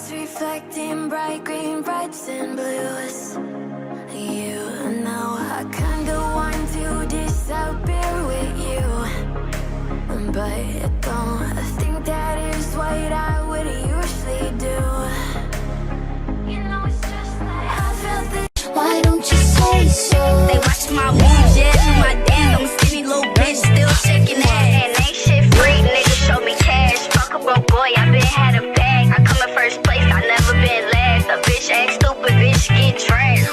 Lights reflecting bright green, reds and blues. You know I kinda want to disappear with you, but don't think that is what I would usually do. You know it's just like I felt this. Why don't you say so? They watch my moves, yeah, do my dance. I'm a skinny little bitch, still shaking ass. And ain't shit free, niggas show me cash. Fuck a broke boy, I been had a bag. I come in first place, I never been last. A bitch act stupid, bitch get trashed.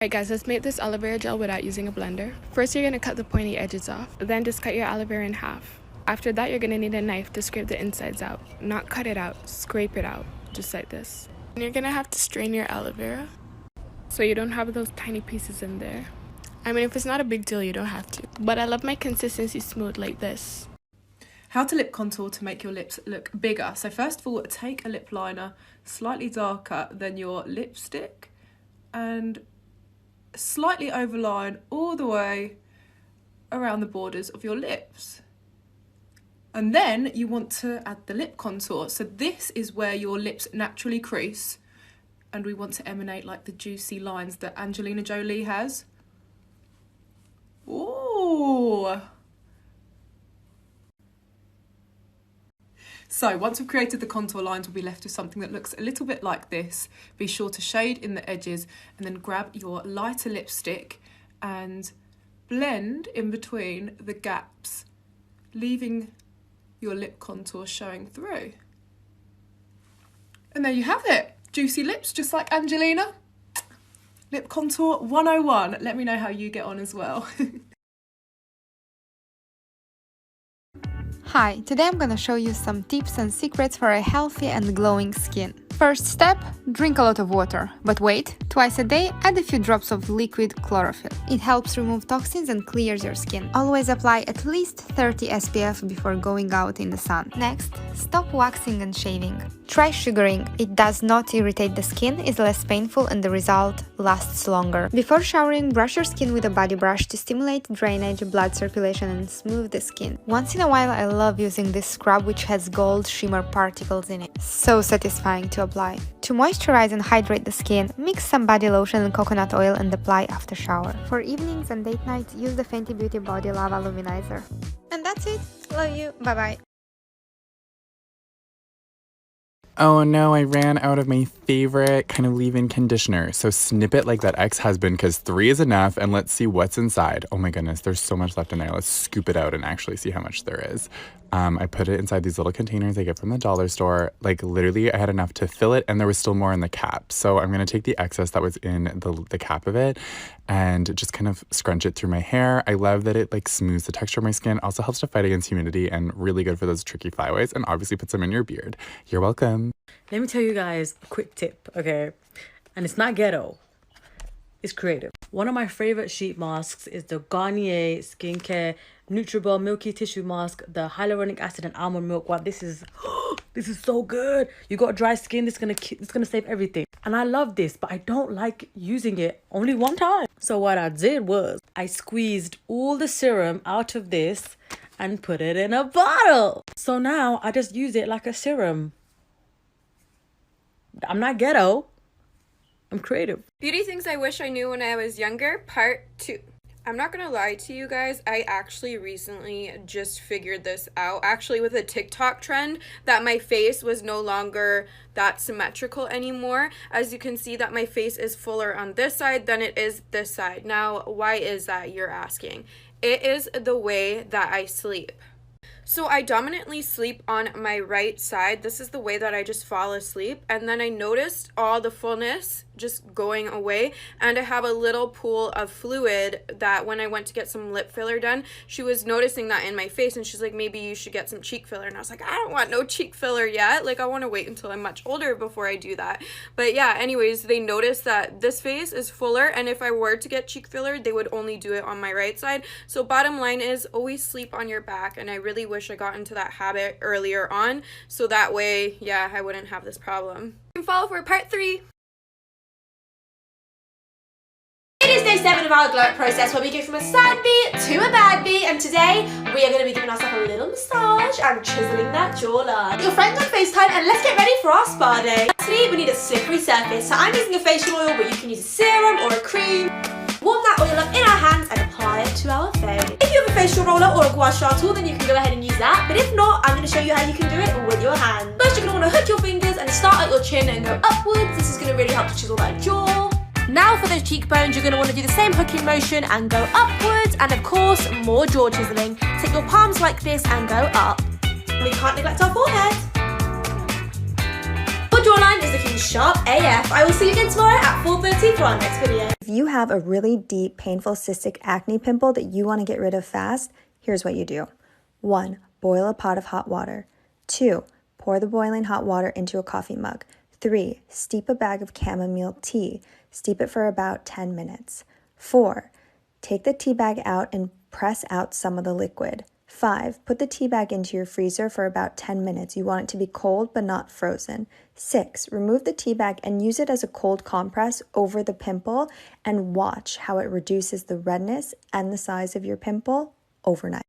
Alright guys, let's make this aloe vera gel without using a blender. First you're going to cut the pointy edges off, then just cut your aloe vera in half. After that you're going to need a knife to scrape the insides out. Not cut it out, scrape it out, just like this. And you're going to have to strain your aloe vera so you don't have those tiny pieces in there. I mean, if it's not a big deal you don't have to, but I love my consistency smooth like this. How to lip contour to make your lips look bigger. So first of all, take a lip liner slightly darker than your lipstick and slightly overline all the way around the borders of your lips. And then you want to add the lip contour. So this is where your lips naturally crease and we want to emanate like the juicy lines that Angelina Jolie has. Ooh! So once we've created the contour lines, we'll be left with something that looks a little bit like this. Be sure to shade in the edges and then grab your lighter lipstick and blend in between the gaps, leaving your lip contour showing through. And there you have it. Juicy lips, just like Angelina. Lip contour 101. Let me know how you get on as well. Hi, today I'm gonna show you some tips and secrets for a healthy and glowing skin. First step, drink a lot of water. But wait, twice a day add a few drops of liquid chlorophyll. It helps remove toxins and clears your skin. Always apply at least 30 SPF before going out in the sun. Next, stop waxing and shaving. Try sugaring. It does not irritate the skin, is less painful and the result lasts longer. Before showering, brush your skin with a body brush to stimulate drainage, blood circulation and smooth the skin. Once in a while I love using this scrub which has gold shimmer particles in it. So satisfying to apply. To moisturize and hydrate the skin, mix some body lotion and coconut oil and apply after shower. For evenings and date nights, use the Fenty Beauty Body Lava Luminizer. And that's it. Love you. Bye bye. Oh no, I ran out of my favorite kind of leave-in conditioner. So snip it like that ex-husband because 3 is enough and let's see what's inside. Oh my goodness, there's so much left in there. Let's scoop it out and actually see how much there is. I put it inside these little containers I get from the dollar store. Like literally I had enough to fill it and there was still more in the cap. So I'm going to take the excess that was in the cap of it and just kind of scrunch it through my hair. I love that it like smooths the texture of my skin. Also helps to fight against humidity and really good for those tricky flyaways and obviously puts them in your beard. You're welcome. Let me tell you guys a quick tip, okay? And it's not ghetto. It's creative. One of my favorite sheet masks is the Garnier Skincare Nutribel Milky Tissue Mask, the hyaluronic acid and almond milk one. This is so good. You got dry skin, it's gonna save everything. And I love this, but I don't like using it only one time. So what I did was I squeezed all the serum out of this and put it in a bottle. So now I just use it like a serum. I'm not ghetto. I'm creative. Beauty things I wish I knew when I was younger, part 2. I'm not gonna lie to you guys, I actually recently just figured this out, actually with a TikTok trend, that my face was no longer that symmetrical anymore. As you can see that my face is fuller on this side than it is this side. Now, why is that, you're asking? It is the way that I sleep. So I dominantly sleep on my right side. This is the way that I just fall asleep. And then I noticed all the fullness just going away. And I have a little pool of fluid that when I went to get some lip filler done, she was noticing that in my face, and she's like, maybe you should get some cheek filler. And I was like, I don't want no cheek filler yet. Like, I want to wait until I'm much older before I do that. But yeah, anyways, they noticed that this face is fuller, and if I were to get cheek filler, they would only do it on my right side. So bottom line is, always sleep on your back, and I really wish I got into that habit earlier on, so that way, yeah, I wouldn't have this problem. You can follow for part 3. It is day 7 of our glow up process, where we go from a sad bee to a bad bee, and today we are going to be giving ourselves a little massage and chiseling that jawline. Your friends on FaceTime, and let's get ready for our spa day. Firstly, we need a slippery surface, so I'm using a facial oil, but you can use a serum or a cream. Warm that oil up in our hands and apply it to our face. If you have a facial roller or a gua sha tool, then you can go ahead and use that, but if not, I'm going to show you how you can do it with your hands. First, you're going to want to hook your fingers and start at your chin and go upwards. This is going to really help to chisel that jaw. Now for those cheekbones, you're going to want to do the same hooking motion and go upwards, and of course, more jaw chiseling. Take your palms like this and go up. We can't neglect our forehead. Your jawline is looking sharp AF. I will see you again tomorrow at 4:30 for our next video. If you have a really deep, painful cystic acne pimple that you want to get rid of fast, here's what you do. 1. Boil a pot of hot water. 2. Pour the boiling hot water into a coffee mug. 3. Steep a bag of chamomile tea. Steep it for about 10 minutes. 4. Take the tea bag out and press out some of the liquid. 5. Put the tea bag into your freezer for about 10 minutes. You want it to be cold but not frozen. 6. Remove the tea bag and use it as a cold compress over the pimple, and watch how it reduces the redness and the size of your pimple overnight.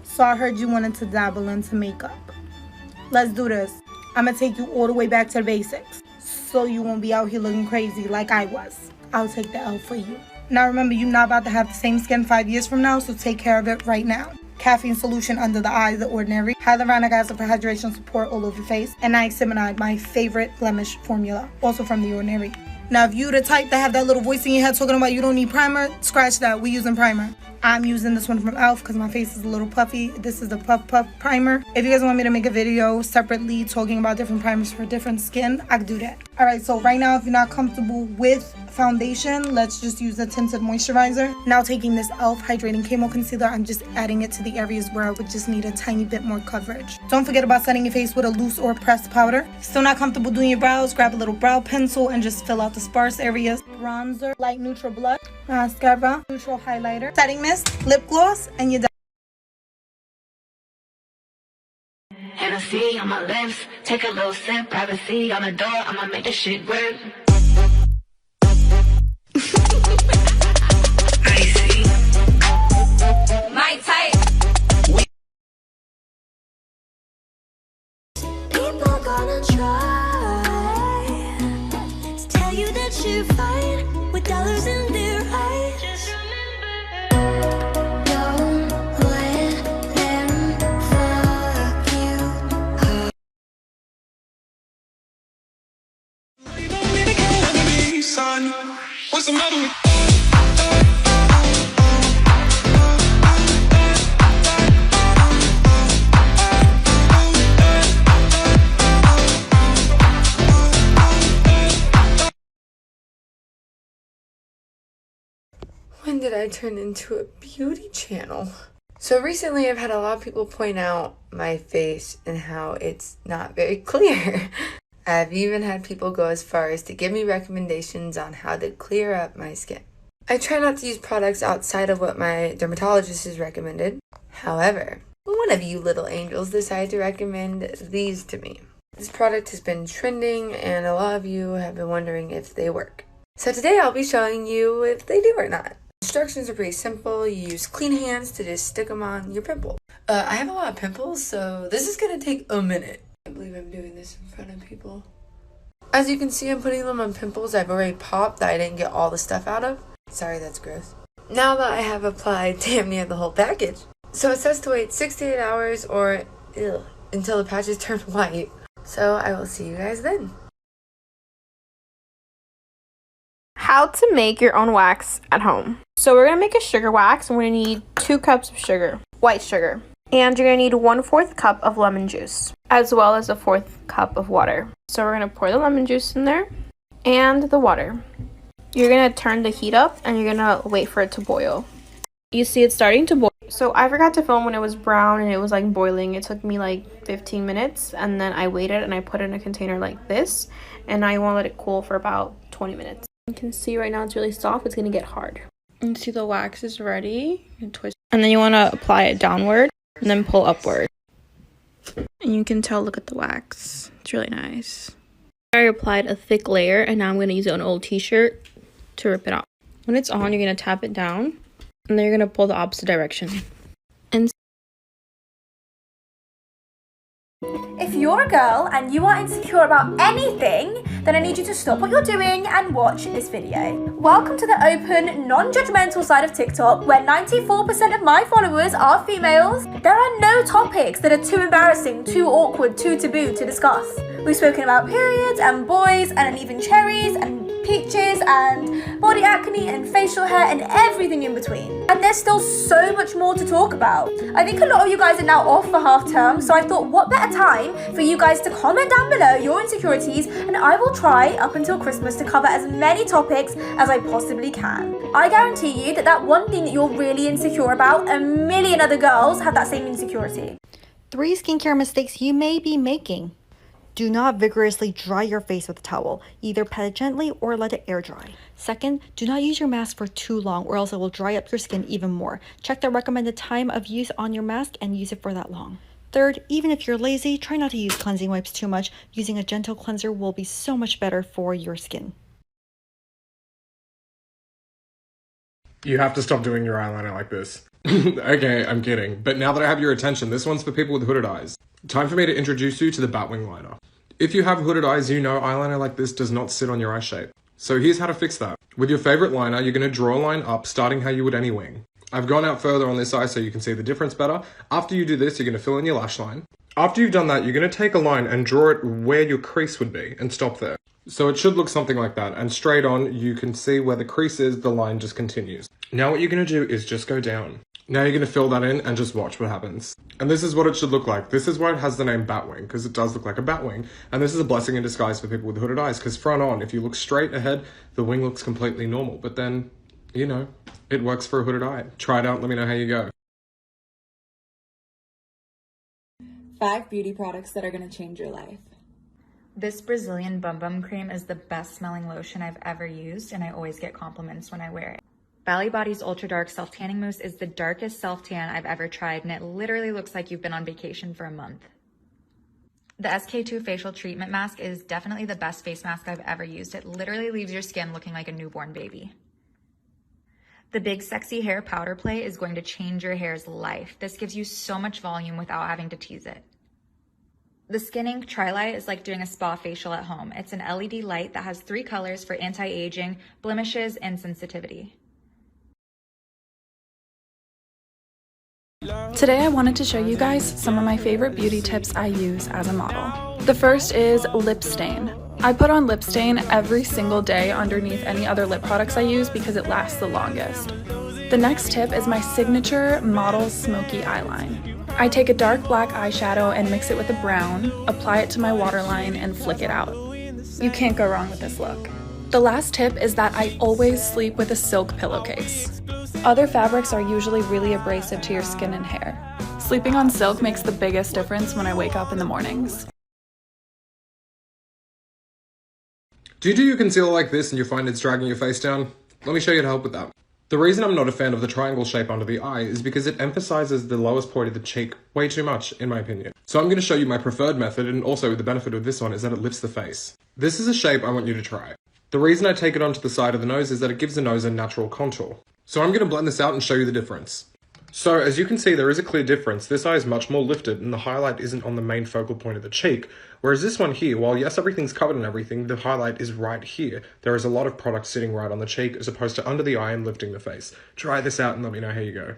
So I heard you wanted to dabble into makeup. Let's do this. I'm gonna take you all the way back to the basics, so you won't be out here looking crazy like I was. I'll take the L for you. Now remember, you're not about to have the same skin 5 years from now, so take care of it right now. Caffeine solution under the eye, The Ordinary. Hyaluronic acid for hydration support all over your face. And niacinamide, my favorite blemish formula, also from The Ordinary. Now if you the type that have that little voice in your head talking about you don't need primer, scratch that. We using primer. I'm using this one from e.l.f. because my face is a little puffy. This is the Puff Puff primer. If you guys want me to make a video separately talking about different primers for different skin, I could do that. Alright, so right now if you're not comfortable with foundation, let's just use a tinted moisturizer. Now taking this e.l.f. Hydrating Camo Concealer, I'm just adding it to the areas where I would just need a tiny bit more coverage. Don't forget about setting your face with a loose or pressed powder. Still not comfortable doing your brows, grab a little brow pencil and just fill out the sparse areas. Bronzer, light neutral blush, mascara, neutral highlighter, setting mist, lip gloss, and you're done. Hennessy on my lips, take a little sip, privacy on the door, I'ma make this shit work. Icy. My type. People gonna try to tell you that you're fine with dollars in their eyes. Just remember, don't let them fuck you up. What's the matter with When did I turn into a beauty channel? So recently I've had a lot of people point out my face and how it's not very clear. I've even had people go as far as to give me recommendations on how to clear up my skin. I try not to use products outside of what my dermatologist has recommended. However, one of you little angels decided to recommend these to me. This product has been trending and a lot of you have been wondering if they work. So today I'll be showing you if they do or not. Instructions are pretty simple. You use clean hands to just stick them on your pimple. I have a lot of pimples, so this is gonna take a minute. I can't believe I'm doing this in front of people. As you can see, I'm putting them on pimples I've already popped that I didn't get all the stuff out of. Sorry, that's gross. Now that I have applied damn near the whole package. So it says to wait 6 to 8 hours or until the patches turn white. So I will see you guys then. How to make your own wax at home. So we're gonna make a sugar wax, and we're gonna need 2 cups of sugar, white sugar. And you're gonna need 1/4 cup of lemon juice, as well as a 1/4 cup of water. So we're gonna pour the lemon juice in there and the water. You're gonna turn the heat up and you're gonna wait for it to boil. You see it's starting to boil. So I forgot to film when it was brown and it was like boiling. It took me like 15 minutes, and then I waited and I put it in a container like this, and now you wanna let it cool for about 20 minutes. You can see right now it's really soft. It's gonna get hard. And see the wax is ready. You can twist, and then you wanna apply it downward and then pull upward. And you can tell, look at the wax. It's really nice. I applied a thick layer, and now I'm gonna use an old t-shirt to rip it off. When it's on, you're gonna tap it down, and then you're gonna pull the opposite direction. And if you're a girl and you are insecure about anything, then I need you to stop what you're doing and watch this video. Welcome to the open, non-judgmental side of TikTok, where 94% of my followers are females. There are no topics that are too embarrassing, too awkward, too taboo to discuss. We've spoken about periods and boys and uneven cherries and peaches and body acne and facial hair and everything in between. And there's still so much more to talk about. I think a lot of you guys are now off for half term, so I thought what better time for you guys to comment down below your insecurities, and I will try up until Christmas to cover as many topics as I possibly can. I guarantee you that one thing that you're really insecure about, a million other girls have that same insecurity. 3 skincare mistakes you may be making. Do not vigorously dry your face with a towel. Either pat it gently or let it air dry. Second, do not use your mask for too long or else it will dry up your skin even more. Check the recommended time of use on your mask and use it for that long. Third, even if you're lazy, try not to use cleansing wipes too much. Using a gentle cleanser will be so much better for your skin. You have to stop doing your eyeliner like this. Okay, I'm kidding. But now that I have your attention, this one's for people with hooded eyes. Time for me to introduce you to the Batwing liner. If you have hooded eyes, you know eyeliner like this does not sit on your eye shape. So here's how to fix that. With your favorite liner, you're going to draw a line up, starting how you would any wing. I've gone out further on this eye so you can see the difference better. After you do this, you're going to fill in your lash line. After you've done that, you're going to take a line and draw it where your crease would be and stop there. So it should look something like that, and straight on, you can see where the crease is, the line just continues. Now what you're going to do is just go down. Now you're going to fill that in and just watch what happens. And this is what it should look like. This is why it has the name Batwing, because it does look like a batwing. And this is a blessing in disguise for people with hooded eyes, because front on, if you look straight ahead, the wing looks completely normal. But then, you know, it works for a hooded eye. Try it out and let me know how you go. 5 beauty products that are going to change your life. This Brazilian Bum Bum Cream is the best smelling lotion I've ever used, and I always get compliments when I wear it. Bally Body's Ultra Dark Self Tanning Mousse is the darkest self tan I've ever tried, and it literally looks like you've been on vacation for a month. The SK2 Facial Treatment Mask is definitely the best face mask I've ever used. It literally leaves your skin looking like a newborn baby. The Big Sexy Hair Powder Play is going to change your hair's life. This gives you so much volume without having to tease it. The Skin Ink Tri-Light is like doing a spa facial at home. It's an LED light that has 3 colors for anti-aging, blemishes, and sensitivity. Today I wanted to show you guys some of my favorite beauty tips I use as a model. The first is lip stain. I put on lip stain every single day underneath any other lip products I use because it lasts the longest. The next tip is my signature model smoky eyeline. I take a dark black eyeshadow and mix it with a brown, apply it to my waterline, and flick it out. You can't go wrong with this look. The last tip is that I always sleep with a silk pillowcase. Other fabrics are usually really abrasive to your skin and hair. Sleeping on silk makes the biggest difference when I wake up in the mornings. Do you do your concealer like this and you find it's dragging your face down? Let me show you how to help with that. The reason I'm not a fan of the triangle shape under the eye is because it emphasizes the lowest point of the cheek way too much, in my opinion. So I'm going to show you my preferred method, and also the benefit of this one is that it lifts the face. This is a shape I want you to try. The reason I take it onto the side of the nose is that it gives the nose a natural contour. So I'm going to blend this out and show you the difference. So as you can see, there is a clear difference. This eye is much more lifted and the highlight isn't on the main focal point of the cheek. Whereas this one here, while yes, everything's covered and everything, the highlight is right here. There is a lot of product sitting right on the cheek as opposed to under the eye and lifting the face. Try this out and let me know how you go.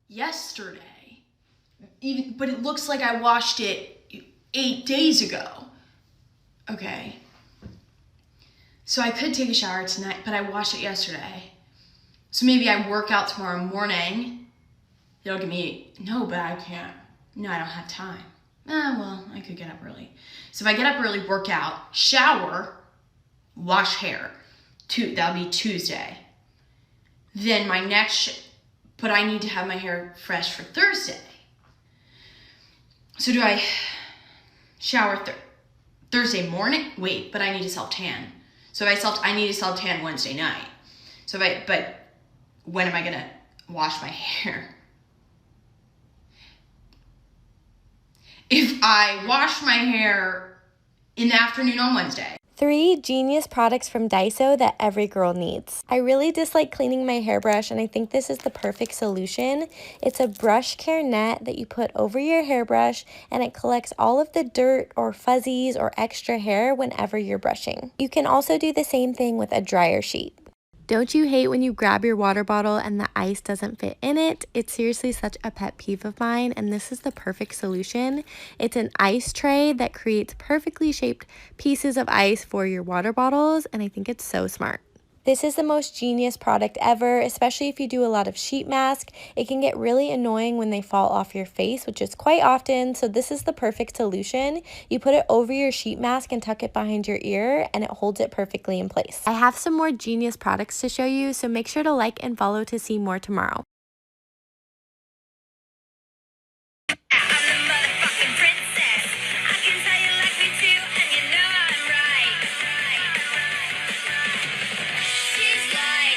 yesterday. But it looks like I washed it 8 days ago. Okay. So I could take a shower tonight, but I washed it yesterday. So maybe I work out tomorrow morning. It'll give me, no, but I can't. No, I don't have time. Well, I could get up early. So if I get up early, work out, shower, wash hair. That'll be Tuesday. Then my but I need to have my hair fresh for Thursday. So do I shower Thursday morning? Wait, but I need to self-tan. So I need to self-tan Wednesday night. But when am I gonna wash my hair? If I wash my hair in the afternoon on Wednesday. 3 genius products from Daiso that every girl needs. I really dislike cleaning my hairbrush, and I think this is the perfect solution. It's a brush care net that you put over your hairbrush, and it collects all of the dirt or fuzzies or extra hair whenever you're brushing. You can also do the same thing with a dryer sheet. Don't you hate when you grab your water bottle and the ice doesn't fit in it? It's seriously such a pet peeve of mine, and this is the perfect solution. It's an ice tray that creates perfectly shaped pieces of ice for your water bottles, and I think it's so smart. This is the most genius product ever, especially if you do a lot of sheet mask. It can get really annoying when they fall off your face, which is quite often, so this is the perfect solution. You put it over your sheet mask and tuck it behind your ear, and it holds it perfectly in place. I have some more genius products to show you, so make sure to like and follow to see more tomorrow.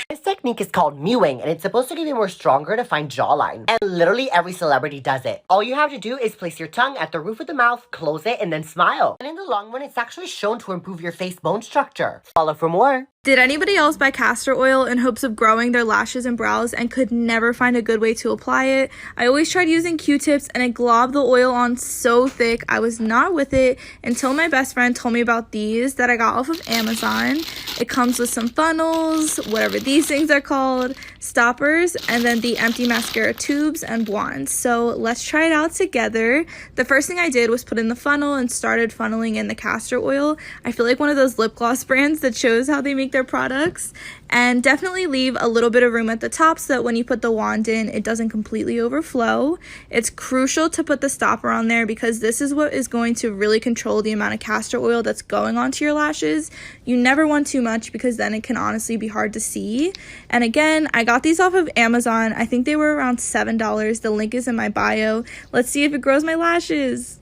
This technique is called mewing, and it's supposed to give you more stronger, defined jawline. And literally every celebrity does it. All you have to do is place your tongue at the roof of the mouth, close it, and then smile. And in the long run, it's actually shown to improve your face bone structure. Follow for more. Did anybody else buy castor oil in hopes of growing their lashes and brows and could never find a good way to apply it? I always tried using Q-tips and it globbed the oil on so thick. I was not with it until my best friend told me about these that I got off of Amazon. It comes with some funnels, whatever these things are called, stoppers, and then the empty mascara tubes and wands. So let's try it out together. The first thing I did was put in the funnel and started funneling in the castor oil. I feel like one of those lip gloss brands that shows how they make their products, and definitely leave a little bit of room at the top so that when you put the wand in, it doesn't completely overflow. It's crucial to put the stopper on there because this is what is going to really control the amount of castor oil that's going onto your lashes. You never want too much because then it can honestly be hard to see. And again, I got these off of Amazon. I think they were around $7. The link is in my bio. Let's see if it grows my lashes.